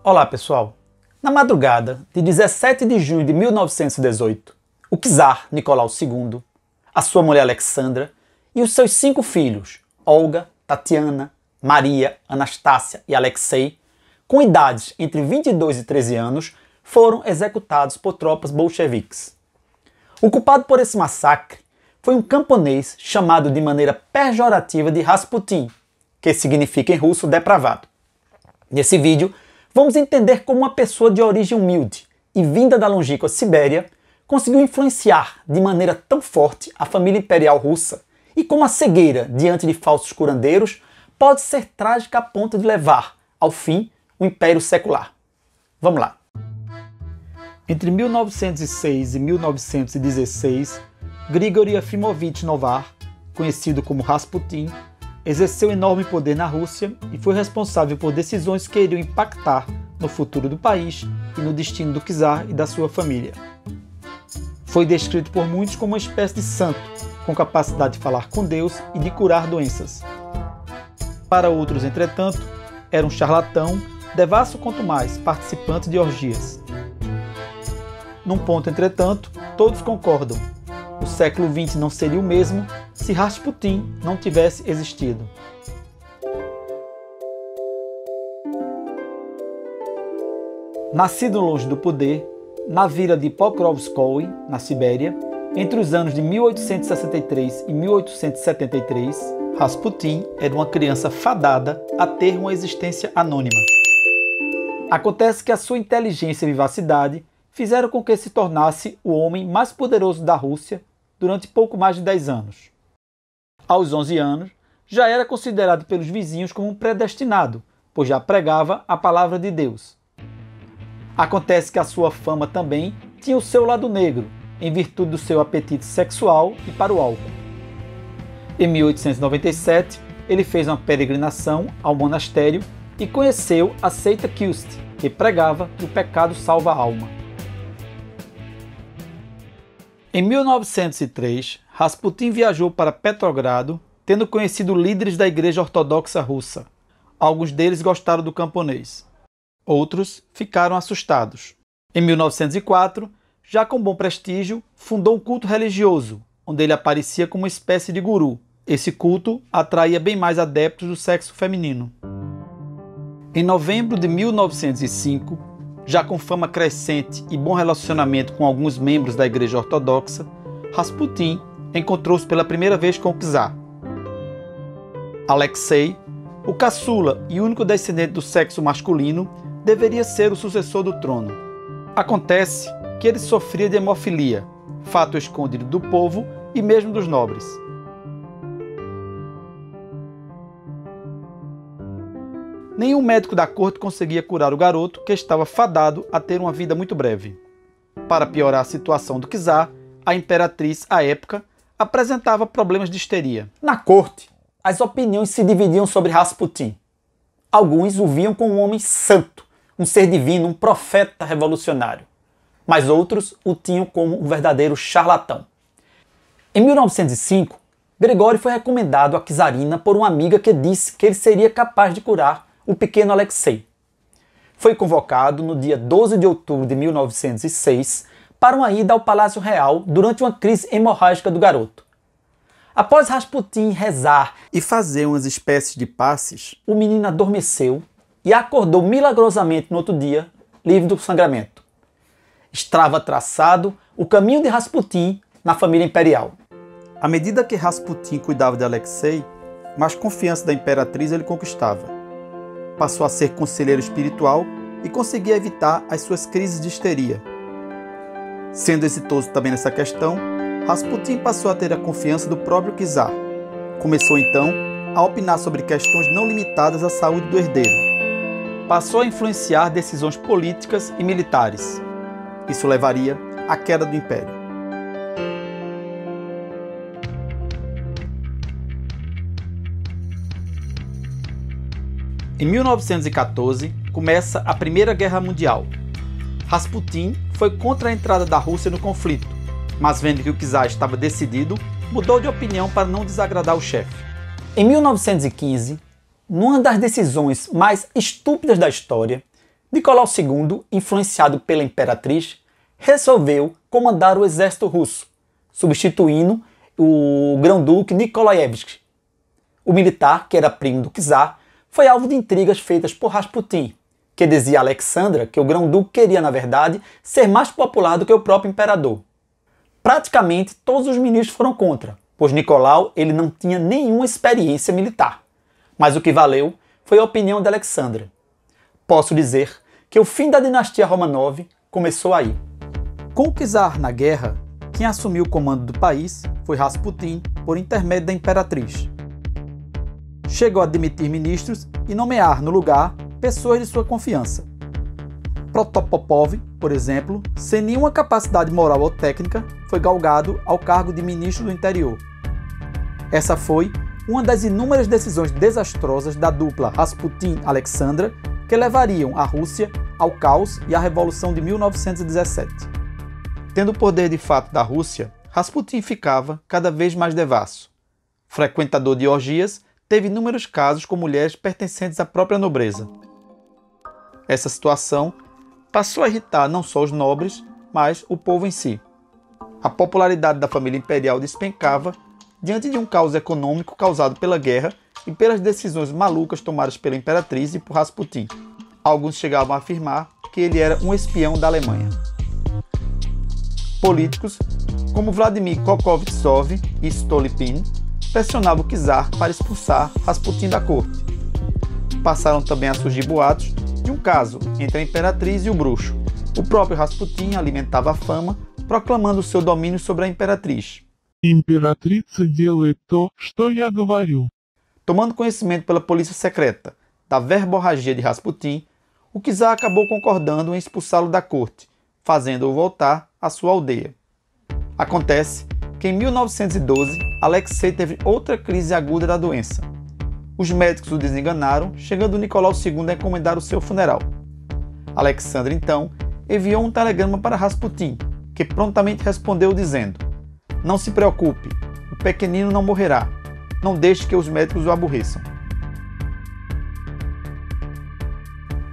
Olá pessoal, na madrugada de 17 de junho de 1918, o czar Nicolau II, a sua mulher Alexandra e os seus 5 filhos, Olga, Tatiana, Maria, Anastácia e Alexei, com idades entre 22 e 13 anos, foram executados por tropas bolcheviques. O culpado por esse massacre foi um camponês chamado de maneira pejorativa de Rasputin, que significa em russo depravado. Nesse vídeo, vamos entender como uma pessoa de origem humilde e vinda da longínqua Sibéria conseguiu influenciar de maneira tão forte a família imperial russa e como a cegueira diante de falsos curandeiros pode ser trágica a ponto de levar, ao fim, o império secular. Vamos lá. Entre 1906 e 1916, Grigori Efimovich Novar, conhecido como Rasputin, exerceu enorme poder na Rússia e foi responsável por decisões que iriam impactar no futuro do país e no destino do czar e da sua família. Foi descrito por muitos como uma espécie de santo, com capacidade de falar com Deus e de curar doenças. Para outros, entretanto, era um charlatão, devasso quanto mais, participante de orgias. Num ponto, entretanto, todos concordam: o século XX não seria o mesmo se Rasputin não tivesse existido. Nascido longe do poder, na vila de Pokrovskoye, na Sibéria, entre os anos de 1863 e 1873, Rasputin era uma criança fadada a ter uma existência anônima. Acontece que a sua inteligência e vivacidade fizeram com que se tornasse o homem mais poderoso da Rússia durante pouco mais de 10 anos. Aos 11 anos, já era considerado pelos vizinhos como um predestinado, pois já pregava a palavra de Deus. Acontece que a sua fama também tinha o seu lado negro, em virtude do seu apetite sexual e para o álcool. Em 1897, ele fez uma peregrinação ao monastério e conheceu a seita Kyust, que pregava que o pecado salva a alma. Em 1903, Rasputin viajou para Petrogrado, tendo conhecido líderes da Igreja Ortodoxa Russa. Alguns deles gostaram do camponês. Outros ficaram assustados. Em 1904, já com bom prestígio, fundou um culto religioso, onde ele aparecia como uma espécie de guru. Esse culto atraía bem mais adeptos do sexo feminino. Em novembro de 1905, já com fama crescente e bom relacionamento com alguns membros da Igreja Ortodoxa, Rasputin encontrou-se pela primeira vez com o czar. Alexei, o caçula e único descendente do sexo masculino, deveria ser o sucessor do trono. Acontece que ele sofria de hemofilia, fato escondido do povo e mesmo dos nobres. Nenhum médico da corte conseguia curar o garoto, que estava fadado a ter uma vida muito breve. Para piorar a situação do czar, a imperatriz, à época, apresentava problemas de histeria. Na corte, as opiniões se dividiam sobre Rasputin. Alguns o viam como um homem santo, um ser divino, um profeta revolucionário. Mas outros o tinham como um verdadeiro charlatão. Em 1905, Gregório foi recomendado à czarina por uma amiga que disse que ele seria capaz de curar o pequeno Alexei. Foi convocado no dia 12 de outubro de 1906 para uma ida ao Palácio Real durante uma crise hemorrágica do garoto. Após Rasputin rezar e fazer umas espécies de passes, o menino adormeceu e acordou milagrosamente no outro dia, livre do sangramento. Estava traçado o caminho de Rasputin na família imperial. À medida que Rasputin cuidava de Alexei, mais confiança da imperatriz ele conquistava. Passou a ser conselheiro espiritual e conseguia evitar as suas crises de histeria. Sendo exitoso também nessa questão, Rasputin passou a ter a confiança do próprio czar. Começou então a opinar sobre questões não limitadas à saúde do herdeiro. Passou a influenciar decisões políticas e militares. Isso levaria à queda do império. Em 1914, começa a Primeira Guerra Mundial. Rasputin foi contra a entrada da Rússia no conflito, mas vendo que o czar estava decidido, mudou de opinião para não desagradar o chefe. Em 1915, numa das decisões mais estúpidas da história, Nicolau II, influenciado pela imperatriz, resolveu comandar o exército russo, substituindo o grão-duque Nikolaevich. O militar, que era primo do czar, foi alvo de intrigas feitas por Rasputin, que dizia a Alexandra que o grão-duque queria, na verdade, ser mais popular do que o próprio imperador. Praticamente todos os ministros foram contra, pois Nicolau ele não tinha nenhuma experiência militar. Mas o que valeu foi a opinião de Alexandra. Posso dizer que o fim da dinastia Romanov começou aí. Com o czar na guerra, quem assumiu o comando do país foi Rasputin por intermédio da imperatriz. Chegou a demitir ministros e nomear no lugar pessoas de sua confiança. Protopopov, por exemplo, sem nenhuma capacidade moral ou técnica, foi galgado ao cargo de ministro do interior. Essa foi uma das inúmeras decisões desastrosas da dupla Rasputin-Alexandra que levariam a Rússia ao caos e à Revolução de 1917. Tendo o poder de fato da Rússia, Rasputin ficava cada vez mais devasso. Frequentador de orgias, teve inúmeros casos com mulheres pertencentes à própria nobreza. Essa situação passou a irritar não só os nobres, mas o povo em si. A popularidade da família imperial despencava diante de um caos econômico causado pela guerra e pelas decisões malucas tomadas pela imperatriz e por Rasputin. Alguns chegavam a afirmar que ele era um espião da Alemanha. Políticos como Vladimir Kokovtsov e Stolypin pressionavam o czar para expulsar Rasputin da corte. Passaram também a surgir boatos de um caso entre a imperatriz e o bruxo. O próprio Rasputin alimentava a fama, proclamando seu domínio sobre a imperatriz. Императрица делает то, что я говорю. Tomando conhecimento pela polícia secreta da verborragia de Rasputin, o czar acabou concordando em expulsá-lo da corte, fazendo-o voltar à sua aldeia. Acontece que em 1912, Alexei teve outra crise aguda da doença. Os médicos o desenganaram, chegando Nicolau II a encomendar o seu funeral. Alexandre, então, enviou um telegrama para Rasputin, que prontamente respondeu dizendo: "Não se preocupe, o pequenino não morrerá. Não deixe que os médicos o aborreçam."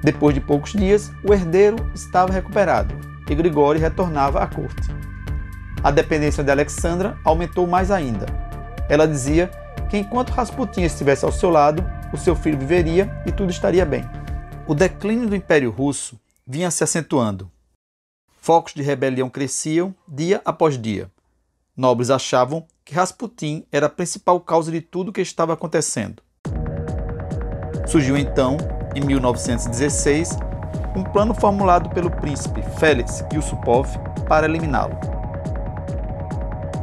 Depois de poucos dias, o herdeiro estava recuperado e Grigori retornava à corte. A dependência de Alexandra aumentou mais ainda. Ela dizia que enquanto Rasputin estivesse ao seu lado, o seu filho viveria e tudo estaria bem. O declínio do Império Russo vinha se acentuando. Focos de rebelião cresciam dia após dia. Nobres achavam que Rasputin era a principal causa de tudo o que estava acontecendo. Surgiu então, em 1916, um plano formulado pelo príncipe Félix Yusupov para eliminá-lo.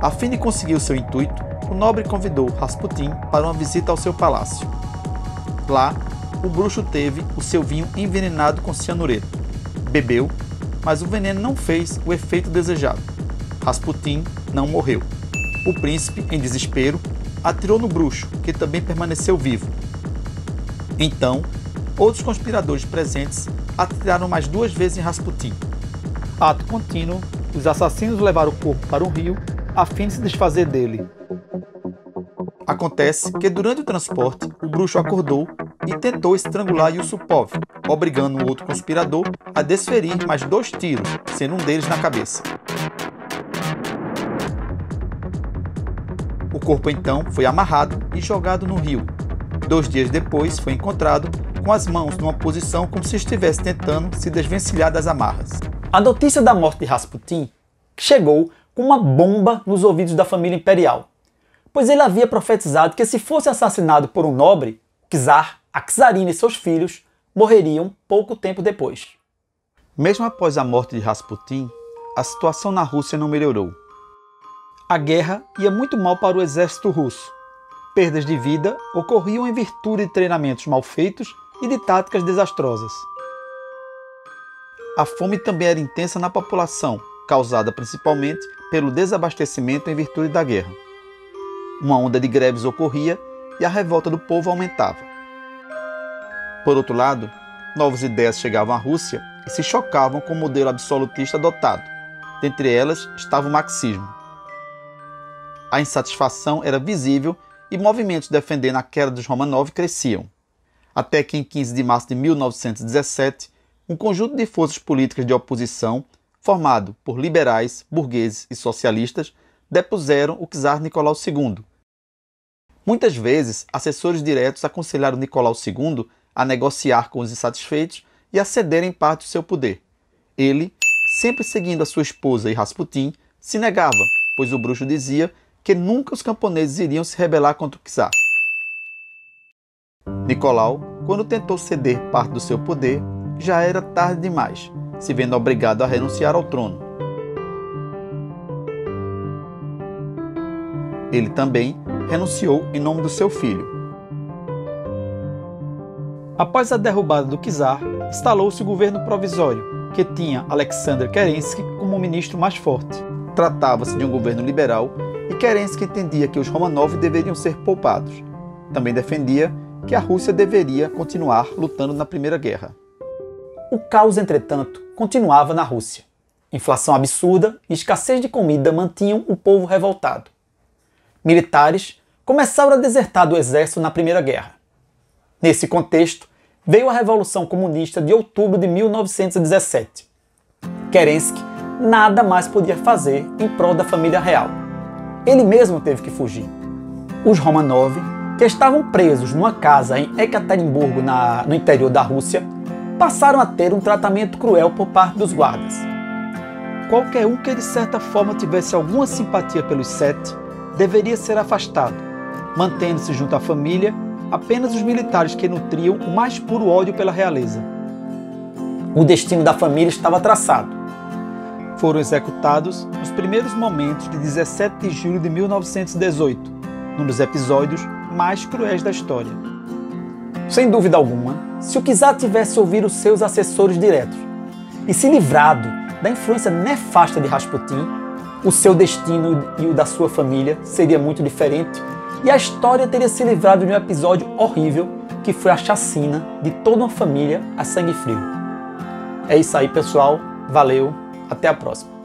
A fim de conseguir o seu intuito, o nobre convidou Rasputin para uma visita ao seu palácio. Lá, o bruxo teve o seu vinho envenenado com cianureto. Bebeu, mas o veneno não fez o efeito desejado. Rasputin não morreu. O príncipe, em desespero, atirou no bruxo, que também permaneceu vivo. Então, outros conspiradores presentes atiraram mais 2 vezes em Rasputin. Ato contínuo, os assassinos levaram o corpo para um rio a fim de se desfazer dele. Acontece que durante o transporte, o bruxo acordou e tentou estrangular Yusupov, obrigando um outro conspirador a desferir mais 2 tiros, sendo um deles na cabeça. O corpo então foi amarrado e jogado no rio. 2 dias depois foi encontrado com as mãos numa posição como se estivesse tentando se desvencilhar das amarras. A notícia da morte de Rasputin chegou com uma bomba nos ouvidos da família imperial, pois ele havia profetizado que se fosse assassinado por um nobre, o czar, a czarina e seus filhos morreriam pouco tempo depois. Mesmo após a morte de Rasputin, a situação na Rússia não melhorou. A guerra ia muito mal para o exército russo. Perdas de vida ocorriam em virtude de treinamentos mal feitos e de táticas desastrosas. A fome também era intensa na população, causada principalmente pelo desabastecimento em virtude da guerra. Uma onda de greves ocorria e a revolta do povo aumentava. Por outro lado, novas ideias chegavam à Rússia e se chocavam com o modelo absolutista adotado. Dentre elas estava o marxismo. A insatisfação era visível e movimentos defendendo a queda dos Romanov cresciam. Até que em 15 de março de 1917, um conjunto de forças políticas de oposição, formado por liberais, burgueses e socialistas, depuseram o czar Nicolau II. Muitas vezes, assessores diretos aconselharam Nicolau II a negociar com os insatisfeitos e a cederem parte do seu poder. Ele, sempre seguindo a sua esposa e Rasputin, se negava, pois o bruxo dizia que nunca os camponeses iriam se rebelar contra o czar. Nicolau, quando tentou ceder parte do seu poder, já era tarde demais, se vendo obrigado a renunciar ao trono. Ele também renunciou em nome do seu filho. Após a derrubada do czar, instalou-se o governo provisório, que tinha Alexander Kerensky como ministro mais forte. Tratava-se de um governo liberal e Kerensky entendia que os Romanov deveriam ser poupados. Também defendia que a Rússia deveria continuar lutando na Primeira Guerra. O caos, entretanto, continuava na Rússia. Inflação absurda e escassez de comida mantinham o povo revoltado. Militares começaram a desertar do exército na Primeira Guerra. Nesse contexto, veio a Revolução Comunista de outubro de 1917. Kerensky nada mais podia fazer em prol da família real. Ele mesmo teve que fugir. Os Romanov, que estavam presos numa casa em Ekaterimburgo, no interior da Rússia, passaram a ter um tratamento cruel por parte dos guardas. Qualquer um que de certa forma tivesse alguma simpatia pelos sete deveria ser afastado, mantendo-se junto à família apenas os militares que nutriam o mais puro ódio pela realeza. O destino da família estava traçado. Foram executados nos primeiros momentos de 17 de julho de 1918, num dos episódios mais cruéis da história. Sem dúvida alguma, se o czar tivesse ouvido os seus assessores diretos e se livrado da influência nefasta de Rasputin, o seu destino e o da sua família seria muito diferente e a história teria se livrado de um episódio horrível que foi a chacina de toda uma família a sangue frio. É isso aí, pessoal. Valeu, até a próxima.